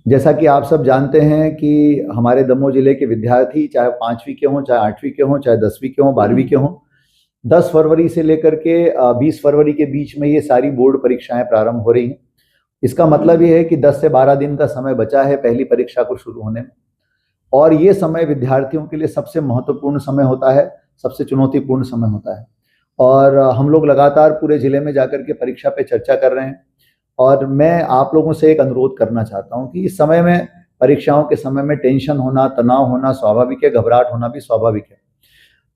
जैसा कि आप सब जानते हैं कि हमारे दमोह जिले के विद्यार्थी चाहे 5वीं के हों, चाहे 8वीं के हों, चाहे 10वीं के हों, 12वीं के हों, 10 फरवरी से लेकर के 20 फरवरी के बीच में ये सारी बोर्ड परीक्षाएं प्रारंभ हो रही हैं। इसका मतलब ये है कि 10 से 12 दिन का समय बचा है पहली परीक्षा को शुरू होने में, और ये समय विद्यार्थियों के लिए सबसे महत्वपूर्ण समय होता है, सबसे चुनौतीपूर्ण समय होता है। और हम लोग लगातार पूरे जिले में जाकर के परीक्षा पे चर्चा कर रहे हैं, और मैं आप लोगों से एक अनुरोध करना चाहता हूं कि इस समय में, परीक्षाओं के समय में टेंशन होना, तनाव होना स्वाभाविक है, घबराहट होना भी स्वाभाविक है।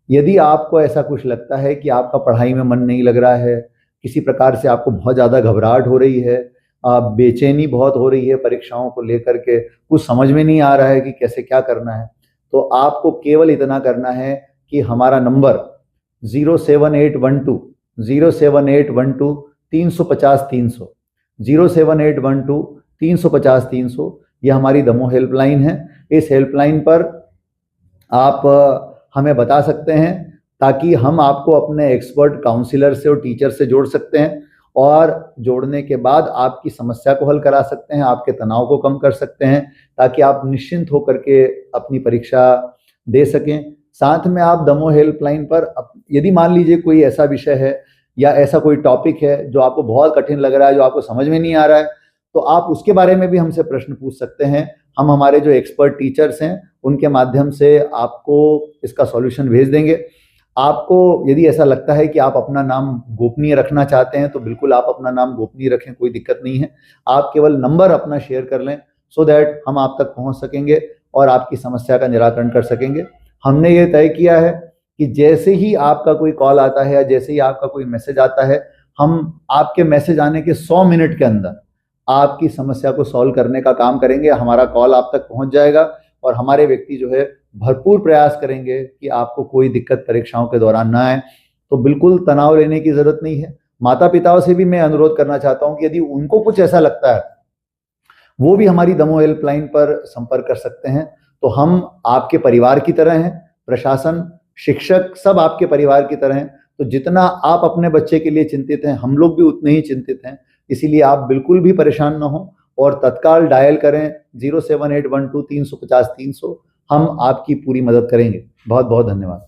यदि आपको ऐसा कुछ लगता है कि आपका पढ़ाई में मन नहीं लग रहा है, किसी प्रकार से आपको बहुत ज़्यादा घबराहट हो रही है, बेचैनी बहुत हो रही है परीक्षाओं को लेकर के, कुछ समझ में नहीं आ रहा है कि कैसे क्या करना है, तो आपको केवल इतना करना है कि हमारा नंबर 07812 07812 350 300 07812 350 300 ये हमारी दमोह हेल्पलाइन है। इस हेल्पलाइन पर आप हमें बता सकते हैं, ताकि हम आपको अपने एक्सपर्ट काउंसलर से और टीचर से जोड़ सकते हैं, और जोड़ने के बाद आपकी समस्या को हल करा सकते हैं, आपके तनाव को कम कर सकते हैं, ताकि आप निश्चिंत होकर के अपनी परीक्षा दे सकें। साथ में आप दमोह हेल्पलाइन पर यदि मान लीजिए कोई ऐसा विषय है या ऐसा कोई टॉपिक है जो आपको बहुत कठिन लग रहा है, जो आपको समझ में नहीं आ रहा है, तो आप उसके बारे में भी हमसे प्रश्न पूछ सकते हैं। हम हमारे जो एक्सपर्ट टीचर्स हैं उनके माध्यम से आपको इसका सॉल्यूशन भेज देंगे। आपको यदि ऐसा लगता है कि आप अपना नाम गोपनीय रखना चाहते हैं, तो बिल्कुल आप अपना नाम गोपनीय रखें, कोई दिक्कत नहीं है। आप केवल नंबर अपना शेयर कर लें, सो दैट हम आप तक पहुंच सकेंगे और आपकी समस्या का निराकरण कर सकेंगे। हमने ये तय किया है कि जैसे ही आपका कोई कॉल आता है या जैसे ही आपका कोई मैसेज आता है, हम आपके मैसेज आने के 100 मिनट के अंदर आपकी समस्या को सॉल्व करने का काम करेंगे। हमारा कॉल आप तक पहुंच जाएगा और हमारे व्यक्ति जो है भरपूर प्रयास करेंगे कि आपको कोई दिक्कत परीक्षाओं के दौरान ना आए। तो बिल्कुल तनाव लेने की जरूरत नहीं है। माता पिताओं से भी मैं अनुरोध करना चाहता हूं कि यदि उनको कुछ ऐसा लगता है, वो भी हमारी दमोह हेल्पलाइन पर संपर्क कर सकते हैं। तो हम आपके परिवार की तरह हैं, प्रशासन, शिक्षक सब आपके परिवार की तरह हैं। तो जितना आप अपने बच्चे के लिए चिंतित हैं, हम लोग भी उतने ही चिंतित हैं। इसीलिए आप बिल्कुल भी परेशान ना हो और तत्काल डायल करें 07812 350 300। हम आपकी पूरी मदद करेंगे। बहुत बहुत धन्यवाद।